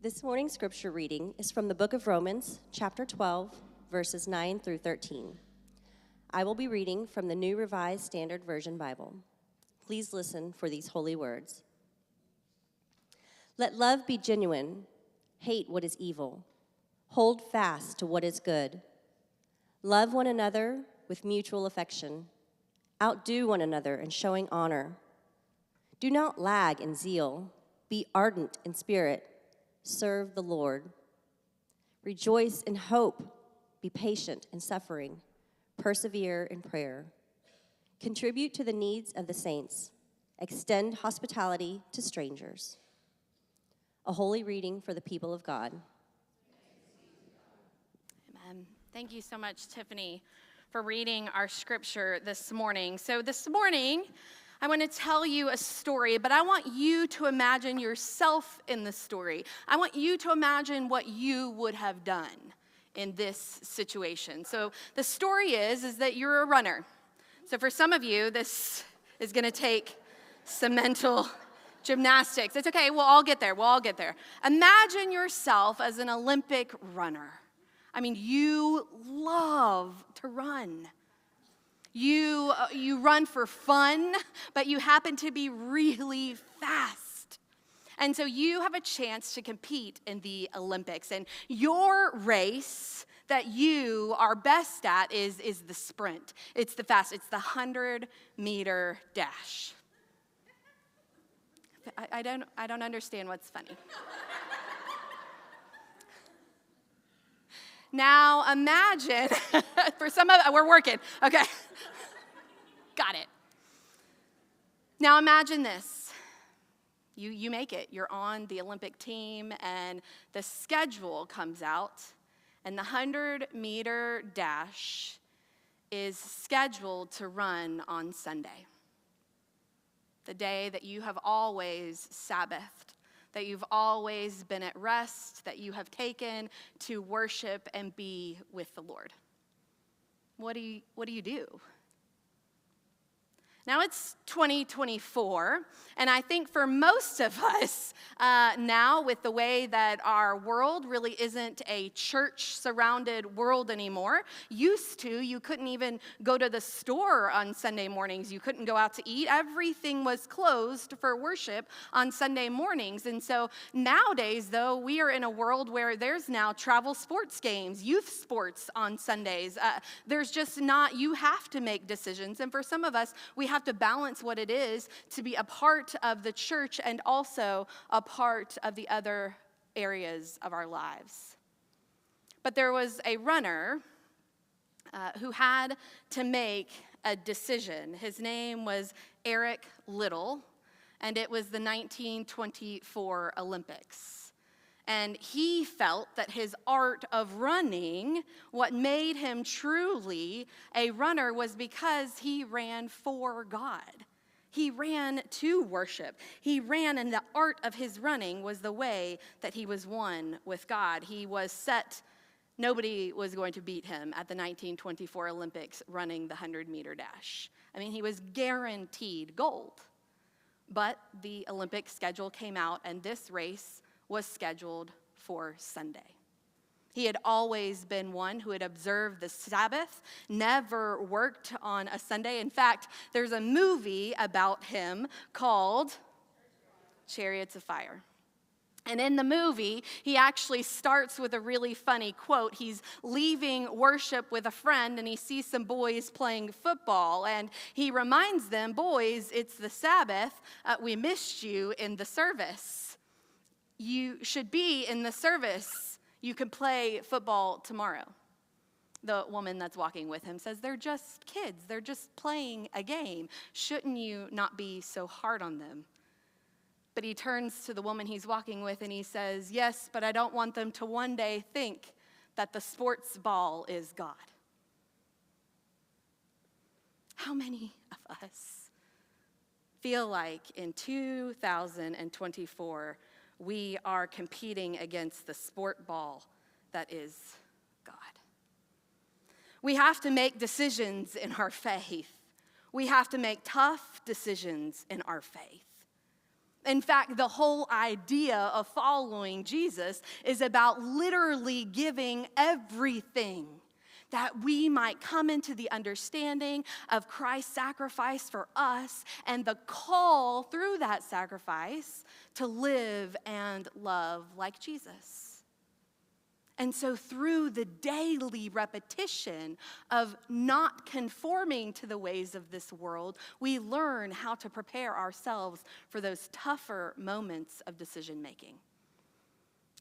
This morning's scripture reading is from the book of Romans, chapter 12, verses 9 through 13. I will be reading from the New Revised Standard Version Bible. Please listen for these holy words. Let love be genuine. Hate what is evil. Hold fast to what is good. Love one another with mutual affection. Outdo one another in showing honor. Do not lag in zeal. Be ardent in spirit. Serve the Lord. Rejoice in hope. Be patient in suffering. Persevere in prayer. Contribute to the needs of the saints. Extend hospitality to strangers. A holy reading for the people of God. Amen. Thank you so much, Tiffany, for reading our scripture this morning. So this morning, I want to tell you a story, but I want you to imagine yourself in the story. I want you to imagine what you would have done in this situation. So the story is that you're a runner. So for some of you, this is going to take some mental gymnastics. It's okay, we'll all get there. Imagine yourself as an Olympic runner. I mean, you love to run. You run for fun, but you happen to be really fast. And so you have a chance to compete in the Olympics. And your race that you are best at is the sprint. It's the 100-meter dash. I don't understand what's funny. Now imagine, for some of we're working, okay. Got it. Now imagine this. You make it. You're on the Olympic team and the schedule comes out and the 100-meter dash is scheduled to run on Sunday. The day that you have always Sabbathed, that you've always been at rest, that you have taken to worship and be with the Lord. What do you do? Now it's 2024, and I think for most of us now, with the way that our world really isn't a church-surrounded world anymore, used to, you couldn't even go to the store on Sunday mornings. You couldn't go out to eat. Everything was closed for worship on Sunday mornings. And so nowadays, though, we are in a world where there's now travel sports games, youth sports on Sundays. There's just not, you have to make decisions. And for some of us, we have to balance what it is to be a part of the church and also a part of the other areas of our lives. But there was a runner who had to make a decision. His name was Eric Liddell, and it was the 1924 Olympics. And he felt that his art of running, what made him truly a runner, was because he ran for God. He ran to worship. He ran, and the art of his running was the way that he was one with God. He was set. Nobody was going to beat him at the 1924 Olympics running the 100-meter dash. I mean, he was guaranteed gold. But the Olympic schedule came out, and this race was scheduled for Sunday. He had always been one who had observed the Sabbath, never worked on a Sunday. In fact, there's a movie about him called Chariots of Fire. And in the movie, he actually starts with a really funny quote. He's leaving worship with a friend, and he sees some boys playing football. And he reminds them, boys, it's the Sabbath. We missed you in the service. You should be in the service. You could play football tomorrow. The woman that's walking with him says, they're just kids. They're just playing a game. Shouldn't you not be so hard on them? But he turns to the woman he's walking with and he says, yes, but I don't want them to one day think that the sports ball is God. How many of us feel like in 2024, we are competing against the sport ball that is God? We have to make decisions in our faith. We have to make tough decisions in our faith. In fact, the whole idea of following Jesus is about literally giving everything that we might come into the understanding of Christ's sacrifice for us and the call through that sacrifice to live and love like Jesus. And so through the daily repetition of not conforming to the ways of this world, we learn how to prepare ourselves for those tougher moments of decision making.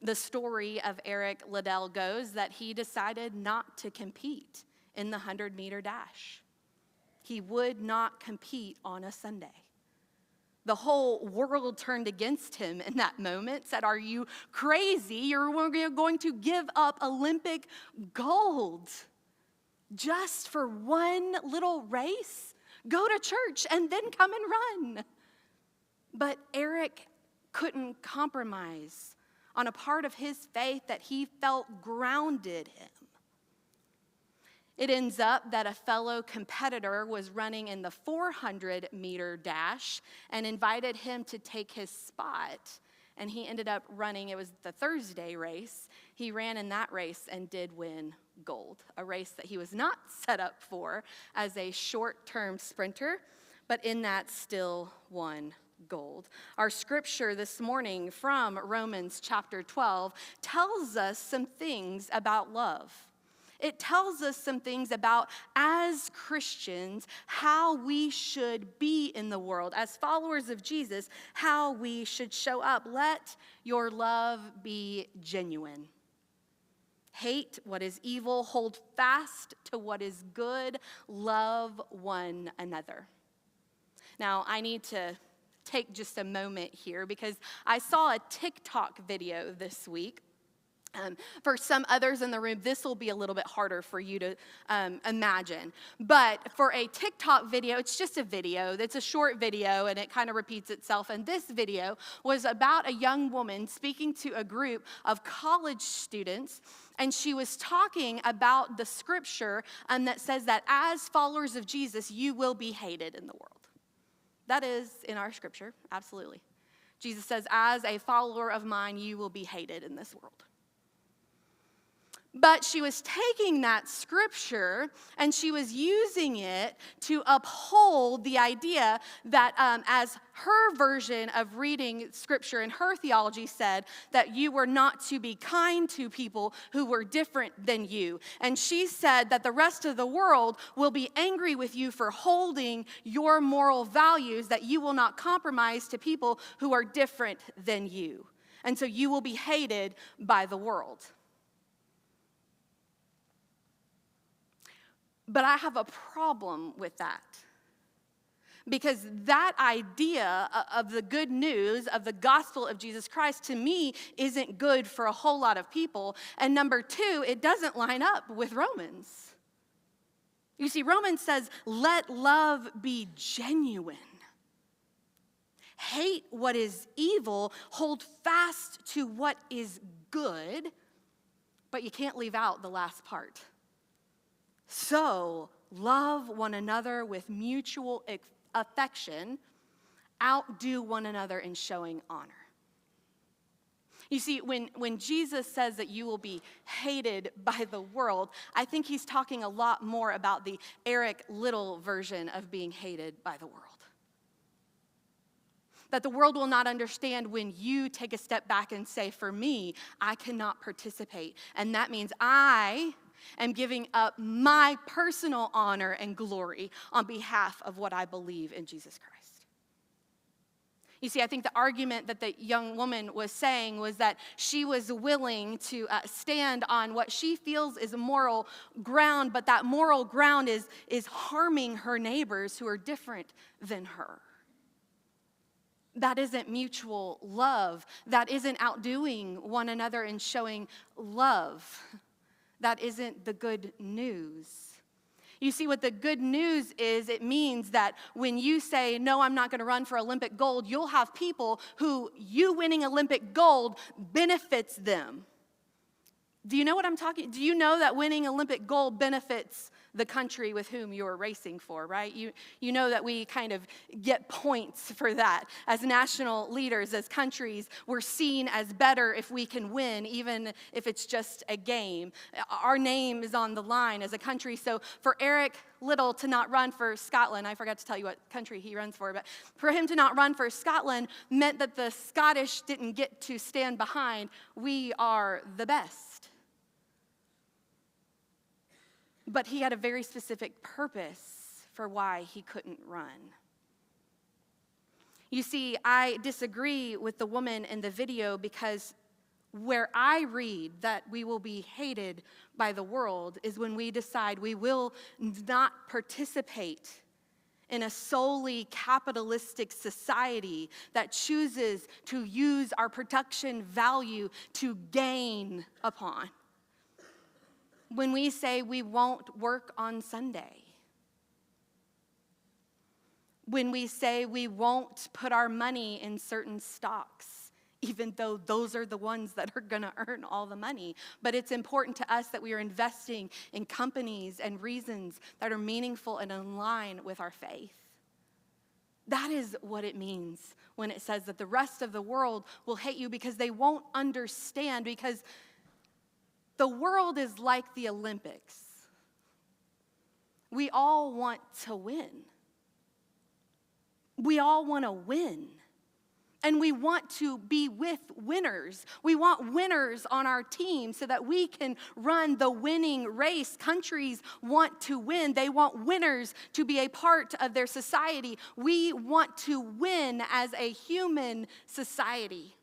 The story of Eric Liddell goes that he decided not to compete in the 100-meter dash. He would not compete on a Sunday. The whole world turned against him in that moment, said, "Are you crazy? You're going to give up Olympic gold just for one little race? Go to church and then come and run." But Eric couldn't compromise on a part of his faith that he felt grounded him. It ends up that a fellow competitor was running in the 400-meter dash and invited him to take his spot. And he ended up running, it was the Thursday race. He ran in that race and did win gold, a race that he was not set up for as a short-term sprinter, but in that still won gold. Our scripture this morning from Romans chapter 12 tells us some things about love. It tells us some things about, as Christians, how we should be in the world. As followers of Jesus, how we should show up. Let your love be genuine. Hate what is evil. Hold fast to what is good. Love one another. Now, I need to take just a moment here because I saw a TikTok video this week. For some others in the room, this will be a little bit harder for you to imagine. But for a TikTok video, it's just a video. It's a short video, and it kind of repeats itself. And this video was about a young woman speaking to a group of college students, and she was talking about the scripture that says that as followers of Jesus, you will be hated in the world. That is in our scripture, absolutely. Jesus says, as a follower of mine, you will be hated in this world. But she was taking that scripture and she was using it to uphold the idea that as her version of reading scripture and her theology said that you were not to be kind to people who were different than you. And she said that the rest of the world will be angry with you for holding your moral values, that you will not compromise to people who are different than you. And so you will be hated by the world. But I have a problem with that. Because that idea of the good news of the gospel of Jesus Christ, to me, isn't good for a whole lot of people. And number two, it doesn't line up with Romans. You see, Romans says, let love be genuine. Hate what is evil, hold fast to what is good, but you can't leave out the last part. So, love one another with mutual affection, outdo one another in showing honor. You see, when Jesus says that you will be hated by the world, I think he's talking a lot more about the Eric Liddell version of being hated by the world. That the world will not understand when you take a step back and say, for me, I cannot participate. And that means I am giving up my personal honor and glory on behalf of what I believe in Jesus Christ. You see, I think the argument that the young woman was saying was that she was willing to stand on what she feels is a moral ground, but that moral ground is harming her neighbors who are different than her. That isn't mutual love. That isn't outdoing one another and showing love. That isn't the good news. You see, what the good news is, it means that when you say, no, I'm not going to run for Olympic gold, you'll have people who you winning Olympic gold benefits them. Do you know what I'm talking? Do you know that winning Olympic gold benefits the country with whom you're racing for, right? You know that we kind of get points for that. As national leaders, as countries, we're seen as better if we can win, even if it's just a game. Our name is on the line as a country. So for Eric Liddell to not run for Scotland, I forgot to tell you what country he runs for, but for him to not run for Scotland meant that the Scottish didn't get to stand behind, we are the best. But he had a very specific purpose for why he couldn't run. You see, I disagree with the woman in the video because where I read that we will be hated by the world is when we decide we will not participate in a solely capitalistic society that chooses to use our production value to gain upon. When we say we won't work on Sunday. When we say we won't put our money in certain stocks, even though those are the ones that are going to earn all the money. But it's important to us that we are investing in companies and reasons that are meaningful and in line with our faith. That is what it means when it says that the rest of the world will hate you because they won't understand, because the world is like the Olympics. We all want to win. We all want to win. And we want to be with winners. We want winners on our team so that we can run the winning race. Countries want to win. They want winners to be a part of their society. We want to win as a human society.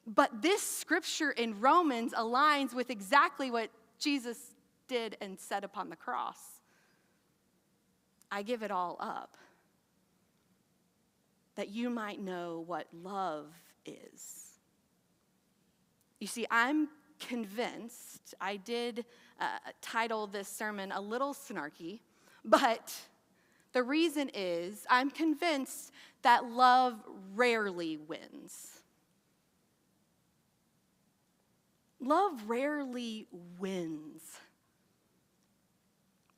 But this scripture in Romans aligns with exactly what Jesus did and said upon the cross. I give it all up, that you might know what love is. You see, I'm convinced, I did title this sermon a little snarky, but the reason is I'm convinced that love rarely wins. Love rarely wins.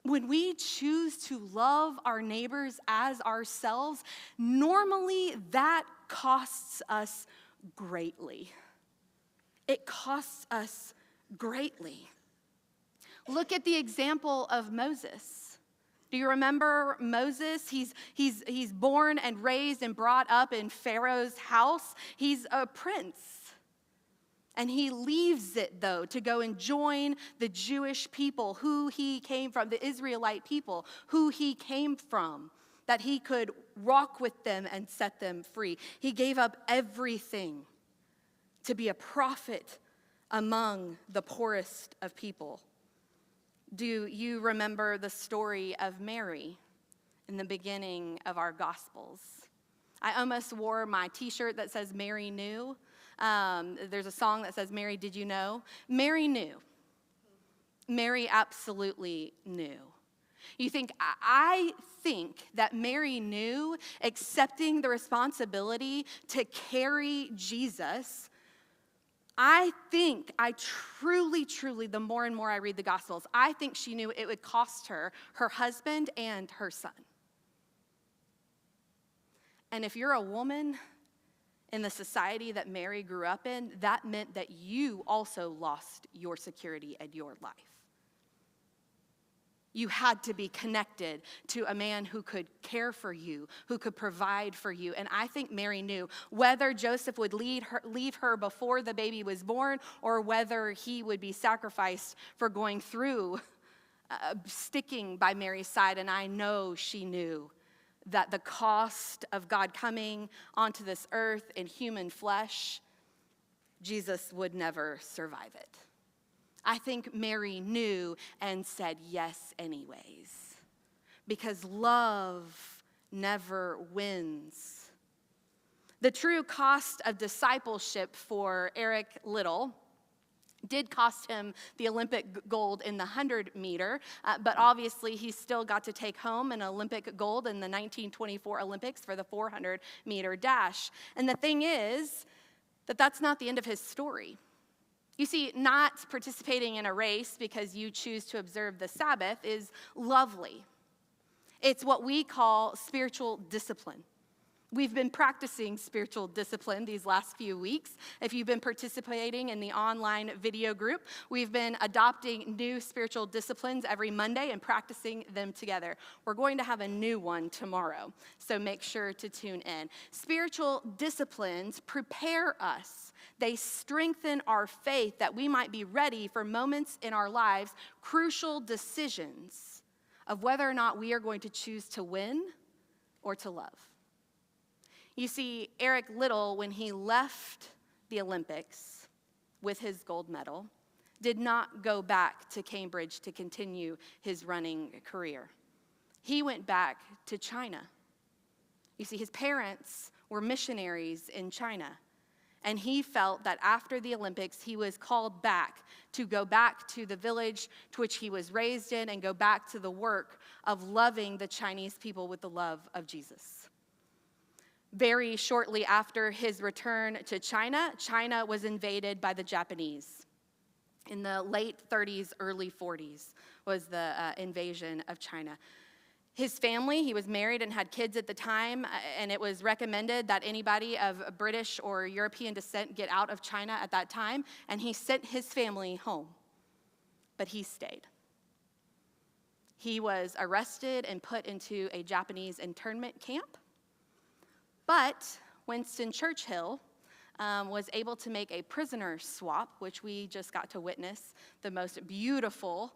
When we choose to love our neighbors as ourselves, normally that costs us greatly. It costs us greatly. Look at the example of Moses. Do you remember Moses? He's born and raised and brought up in Pharaoh's house. He's a prince. And he leaves it, though, to go and join the Jewish people who he came from, the Israelite people who he came from, that he could walk with them and set them free. He gave up everything to be a prophet among the poorest of people. Do you remember the story of Mary in the beginning of our Gospels? I almost wore my t-shirt that says Mary knew. There's a song that says, Mary, did you know? Mary knew. Mary absolutely knew. I think that Mary knew accepting the responsibility to carry Jesus. I truly, the more and more I read the Gospels, I think she knew it would cost her husband and her son. And if you're a woman in the society that Mary grew up in, that meant that you also lost your security and your life. You had to be connected to a man who could care for you, who could provide for you. And I think Mary knew whether Joseph would leave her before the baby was born or whether he would be sacrificed for going through, sticking by Mary's side. And I know she knew that the cost of God coming onto this earth in human flesh, Jesus would never survive it. I think Mary knew and said yes anyways, because love never wins. The true cost of discipleship for Eric Liddell did cost him the Olympic gold in the 100-meter, but obviously he still got to take home an Olympic gold in the 1924 Olympics for the 400-meter dash. And the thing is that that's not the end of his story. You see, not participating in a race because you choose to observe the Sabbath is lovely. It's what we call spiritual discipline. We've been practicing spiritual discipline these last few weeks. If you've been participating in the online video group, we've been adopting new spiritual disciplines every Monday and practicing them together. We're going to have a new one tomorrow, so make sure to tune in. Spiritual disciplines prepare us. They strengthen our faith that we might be ready for moments in our lives, crucial decisions of whether or not we are going to choose to win or to love. You see, Eric Liddell, when he left the Olympics with his gold medal, did not go back to Cambridge to continue his running career. He went back to China. You see, his parents were missionaries in China, and he felt that after the Olympics, he was called back to go back to the village to which he was raised in and go back to the work of loving the Chinese people with the love of Jesus. Very shortly after his return to China, China was invaded by the Japanese. In the late 30s, early 40s was the invasion of China. His family, he was married and had kids at the time, and it was recommended that anybody of British or European descent get out of China at that time, and he sent his family home, but he stayed. He was arrested and put into a Japanese internment camp. But Winston Churchill was able to make a prisoner swap, which we just got to witness, the most beautiful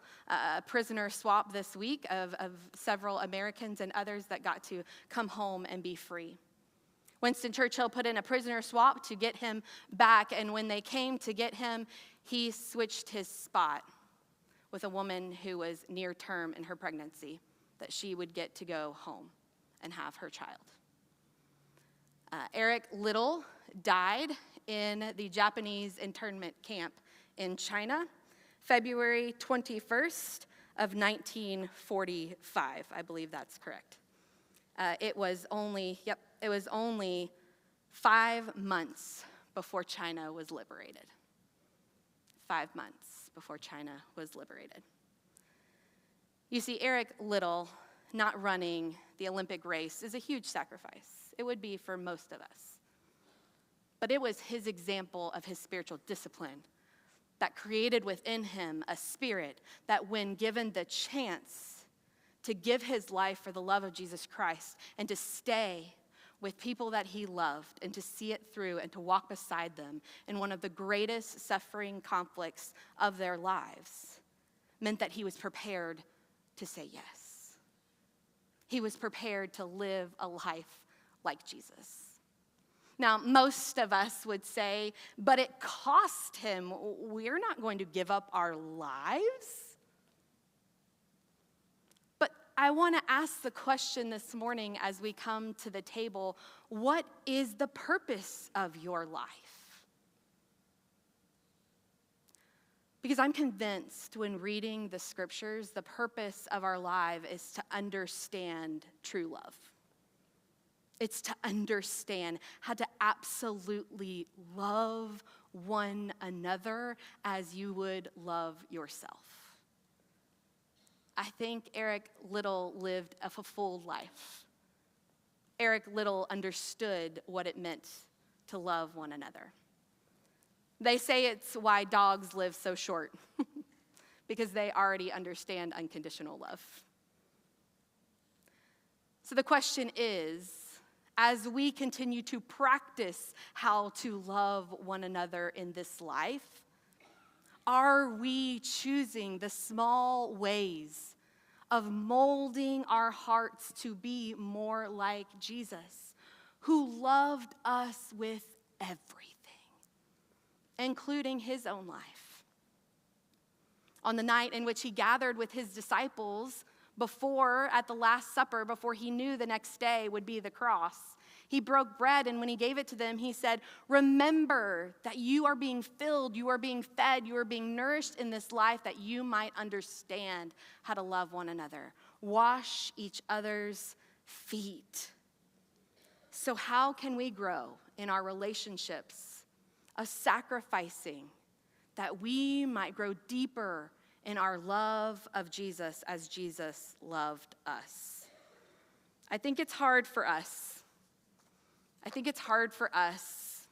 prisoner swap this week of several Americans and others that got to come home and be free. Winston Churchill put in a prisoner swap to get him back, and when they came to get him, he switched his spot with a woman who was near term in her pregnancy, that she would get to go home and have her child. Eric Liddell died in the Japanese internment camp in China, February 21st of 1945. I believe that's correct. It was only 5 months before China was liberated. 5 months before China was liberated. You see, Eric Liddell not running the Olympic race is a huge sacrifice. It would be for most of us. But it was his example of his spiritual discipline that created within him a spirit that, when given the chance to give his life for the love of Jesus Christ and to stay with people that he loved and to see it through and to walk beside them in one of the greatest suffering conflicts of their lives, meant that he was prepared to say yes. He was prepared to live a life like Jesus. Now, most of us would say, but it cost him. We're not going to give up our lives. But I want to ask the question this morning as we come to the table, what is the purpose of your life? Because I'm convinced when reading the scriptures, the purpose of our life is to understand true love. It's to understand how to absolutely love one another as you would love yourself. I think Eric Liddell lived a fulfilled life. Eric Liddell understood what it meant to love one another. They say it's why dogs live so short, because they already understand unconditional love. So the question is, as we continue to practice how to love one another in this life, are we choosing the small ways of molding our hearts to be more like Jesus, who loved us with everything, including his own life? On the night in which he gathered with his disciples at the Last Supper, before he knew the next day would be the cross, he broke bread, and when he gave it to them, he said, remember that you are being filled, you are being fed, you are being nourished in this life that you might understand how to love one another. Wash each other's feet. So how can we grow in our relationships of sacrificing that we might grow deeper in our love of Jesus as Jesus loved us. I think it's hard for us. I think it's hard for us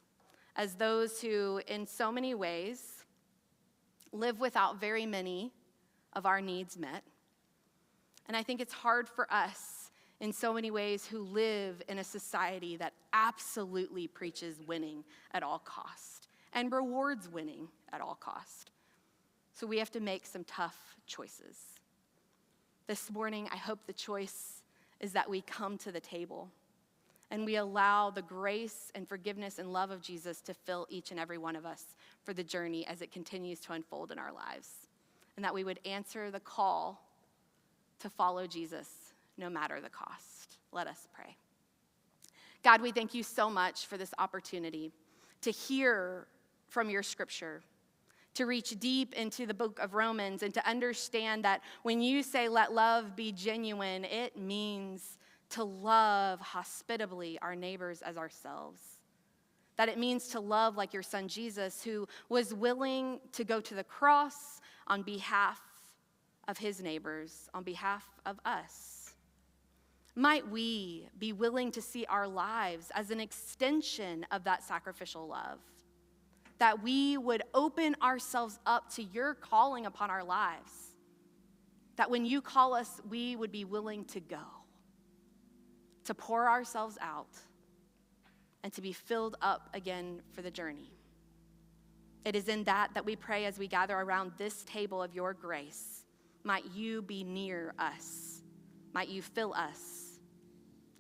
as those who, in so many ways, live without very many of our needs met. And I think it's hard for us in so many ways who live in a society that absolutely preaches winning at all cost and rewards winning at all cost. So we have to make some tough choices. This morning, I hope the choice is that we come to the table and we allow the grace and forgiveness and love of Jesus to fill each and every one of us for the journey as it continues to unfold in our lives. And that we would answer the call to follow Jesus no matter the cost. Let us pray. God, we thank you so much for this opportunity to hear from your scripture, to reach deep into the book of Romans and to understand that when you say let love be genuine, it means to love hospitably our neighbors as ourselves. That it means to love like your son Jesus, who was willing to go to the cross on behalf of his neighbors, on behalf of us. Might we be willing to see our lives as an extension of that sacrificial love? That we would open ourselves up to your calling upon our lives. That when you call us, we would be willing to go, to pour ourselves out, and to be filled up again for the journey. It is in that we pray as we gather around this table of your grace. Might you be near us. Might you fill us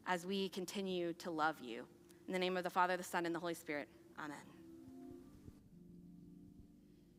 as we continue to love you. In the name of the Father, the Son, and the Holy Spirit, amen.